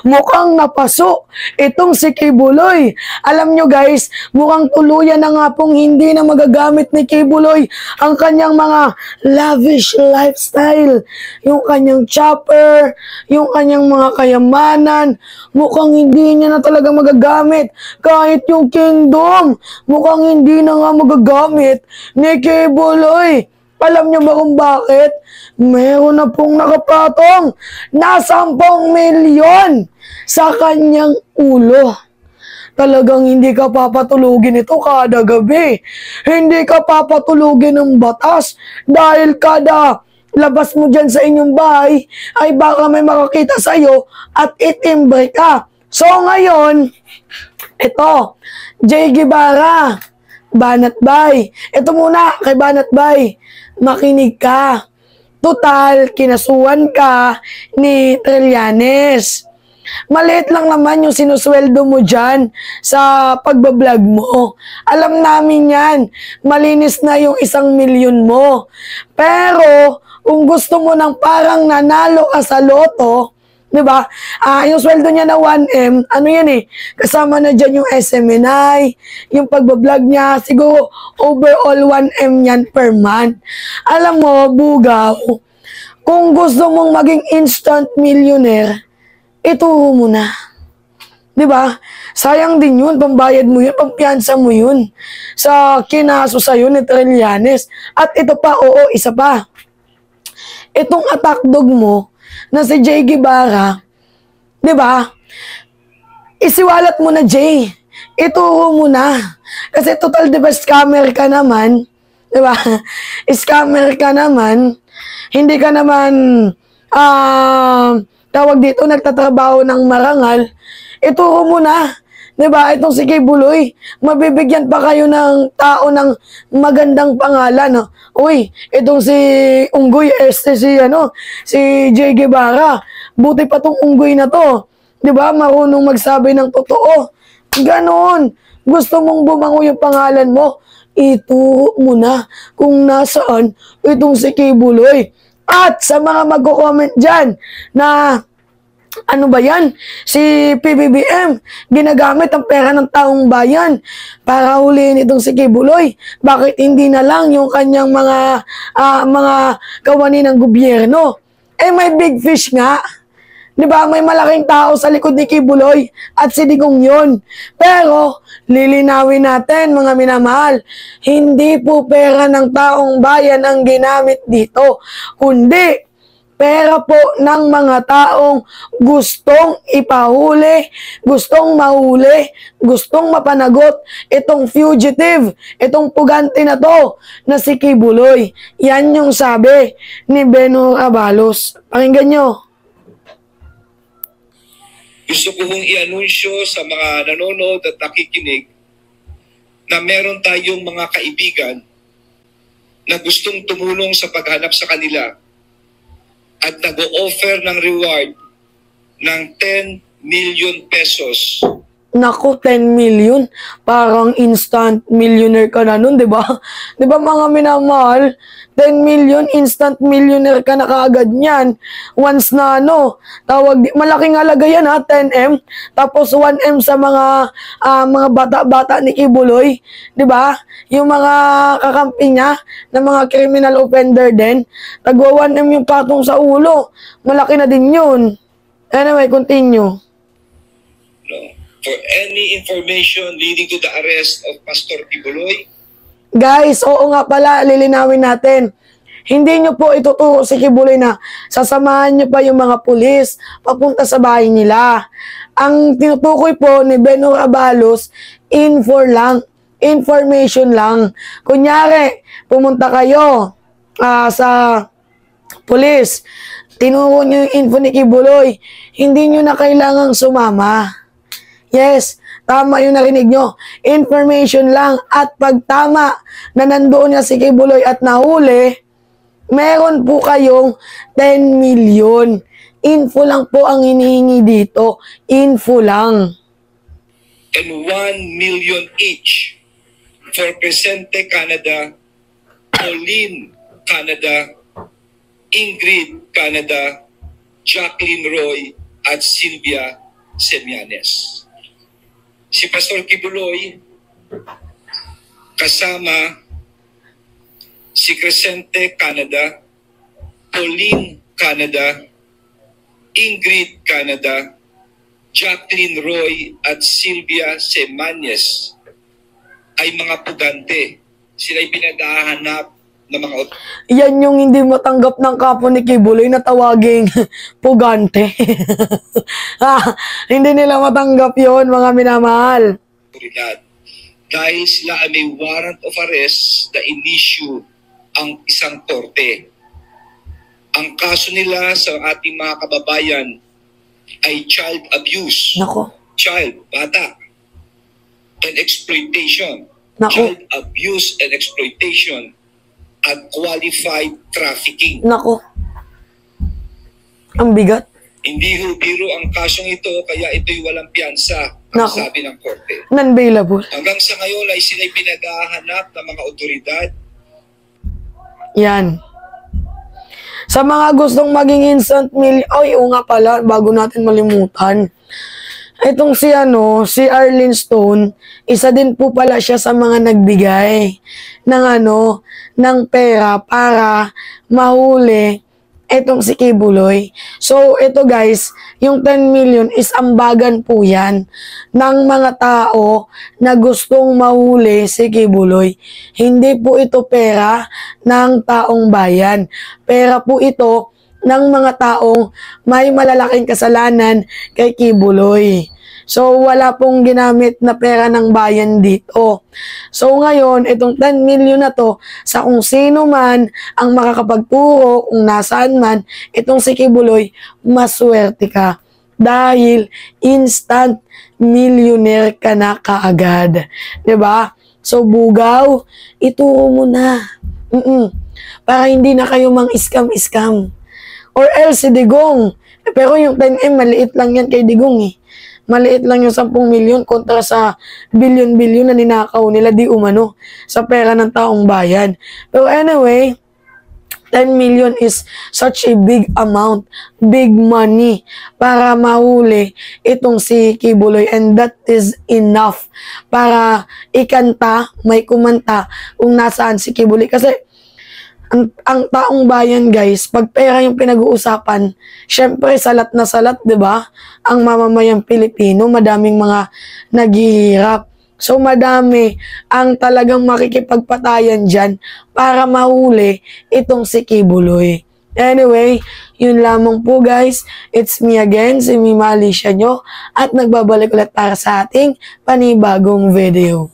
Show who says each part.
Speaker 1: Mukhang napaso itong si Kibuloy. Alam nyo guys, mukhang tuluyan na nga pong hindi na magagamit ni Kibuloy ang kanyang mga lavish lifestyle. Yung kanyang chopper, yung kanyang mga kayamanan, mukhang hindi niya na talaga magagamit. Kahit yung kingdom, mukhang hindi na nga magagamit ni Kibuloy. Alam niyo ba kung bakit? Meron na pong nakapatong na 10 milyon sa kanyang ulo. Talagang hindi ka papatulugin ito kada gabi. Hindi ka papatulugin ng batas dahil kada labas mo dyan sa inyong bahay ay baka may makakita sa'yo at itimbre ka. So ngayon, ito, Jay Guevara, Banat Bay. Ito muna kay Banat Bay. Makinig ka. Total, kinasuhan ka ni Trillanes. Maliit lang naman yung sinusweldo mo dyan sa pagbablog mo. Alam namin yan. Malinis na yung 1 milyon mo. Pero, kung gusto mo ng parang nanalo ka sa loto, diba? Yung sweldo niya na 1M, ano yan eh, kasama na dyan yung SMNI, yung pagbablog niya, siguro overall 1M yan per month. Alam mo, bugaw, kung gusto mong maging instant millionaire, ituro mo na. Diba? Sayang din yun, pambayad mo yun, pampiyansa mo yun sa kinaso sa'yo ni Trillanes. At ito pa, oo, isa pa. Itong attack dog mo, na si Jay Guevara, di ba? Isiwalat mo na, Jay. Ituro mo na. Kasi total, di ba, scammer ka naman, di ba? Scammer ka naman, hindi ka naman, tawag dito, nagtatrabaho ng marangal, ituro mo na. Diba? Itong si Kibuloy, mabibigyan pa kayo ng tao ng magandang pangalan. No? Uy, itong si Unggoy, si Jay Guevara. Buti pa tong Unggoy na to. Diba? Marunong magsabi ng totoo. Ganon. Gusto mong bumango yung pangalan mo, ituro mo na kung nasaan itong si Kibuloy. At sa mga magko-comment dyan na ano ba yan? Si PBBM, ginagamit ang pera ng taong bayan para huliin itong si Kibuloy. Bakit hindi na lang yung kanyang mga kawani ng gobyerno? Eh may big fish nga. Diba? May malaking tao sa likod ni Kibuloy at si Digong yun. Pero, lilinawin natin mga minamahal, hindi po pera ng taong bayan ang ginamit dito, kundi pera po ng mga taong gustong ipahuli, gustong mahuli, gustong mapanagot itong fugitive, itong pugante na to na si Kibuloy. Yan yung sabi ni Benhur Abalos. Pakinggan nyo.
Speaker 2: Gusto ko hong i-anunsyo sa mga nanonood at nakikinig na meron tayong mga kaibigan na gustong tumulong sa paghanap sa kanila at nag-o-offer ng reward ng 10 million pesos.
Speaker 1: Naku, 10 million. Parang instant millionaire ka na nun, di ba? Di ba mga minamahal? 10 million, instant millionaire ka na kaagad niyan. Once na malaking halaga yan ha, 10M. Tapos 1M sa mga bata-bata ni Kibuloy. Di ba? Yung mga kakampi niya, na mga criminal offender din. Tagwa 1M yung patong sa ulo. Malaki na din yun. Anyway, continue.
Speaker 2: No. For any information leading to the arrest of Pastor Kibuloy,
Speaker 1: guys, oo nga pala, lilinawin natin. Hindi nyo po ituturo si Kibuloy na sasamahan nyo pa yung mga pulis papunta sa bahay nila. Ang tinutukoy po ni Benhur Abalos, information lang. Kunyari, pumunta kayo sa pulis, tinuro nyo yung info ni Kibuloy, hindi nyo na kailangang sumama. Yes, tama yung narinig nyo. Information lang at pag tama na nandoon niya si Kibuloy at nahuli, meron po kayong 10 million. Info lang po ang hinihingi dito. Info lang.
Speaker 2: And 1 million each for Presente Canada, Pauline Canada, Ingrid Canada, Jacqueline Roy, at Sylvia Semianes. Si Pastor Kibuloy, kasama si Crescente Canada, Pauline Canada, Ingrid Canada, Jacqueline Roy at Sylvia Semianes ay mga pugante. Sila'y pinaghahanap ng mga
Speaker 1: Yan yung hindi matanggap ng kapo ni Kibuloy na tawaging pugante. Hindi nila matanggap yon mga minamahal.
Speaker 2: otoridad. Dahil sila ay may warrant of arrest na in-issue ang isang korte. Ang kaso nila sa ating mga kababayan ay child abuse,
Speaker 1: Nako.
Speaker 2: bata, and exploitation.
Speaker 1: Nako.
Speaker 2: Child abuse and exploitation at qualified trafficking.
Speaker 1: Nako. Ang bigat.
Speaker 2: Hindi ho biro ang kasong ito, kaya ito'y walang piyansa, ang
Speaker 1: Nako.
Speaker 2: sabi ng korte.
Speaker 1: Non-bailable.
Speaker 2: Hanggang sa ngayon ay sila'y pinaghahanap ng mga otoridad.
Speaker 1: Yan. Sa mga gustong maging instant million, ay, oo nga pala, bago natin malimutan. Itong si Arlene Stone, isa din po pala siya sa mga nagbigay ng ng pera para mahuli itong si Kibuloy. So, ito guys, yung 10 million is ambagan po yan ng mga tao na gustong mahuli si Kibuloy. Hindi po ito pera ng taong bayan. Pera po ito ng mga taong may malalaking kasalanan kay Kibuloy. So, wala pong ginamit na pera ng bayan dito. So, ngayon, itong 10 million na to, sa kung sino man ang makakapagturo, kung nasaan man, itong si Kibuloy, maswerte ka. Dahil instant millionaire ka na kaagad. 'Di ba? So, bugaw, ituro mo na. Para hindi na kayo mang-scam-scam. Or else, si Digong. Pero yung 10M, maliit lang yan kay Digong eh. Maliit lang yung 10 milyon kontra sa bilyon-bilyon na ninakaw nila di umano sa pera ng taong bayan. Pero anyway, 10 million is such a big amount, big money para mahuli itong si Kibuloy, and that is enough para ikanta, may kumanta kung nasaan si Kibuloy. Kasi ang taong bayan guys, pag pera yung pinag-uusapan, syempre salat na salat, 'di ba? Ang mamamayang Pilipino, madaming mga naghihirap. So madami ang talagang makikipagpatayan diyan para mahuli itong si Kibuloy. Anyway, yun lamang po guys. It's me again, si Mima Alicia nyo, at nagbabalik ulit para sa ating panibagong video.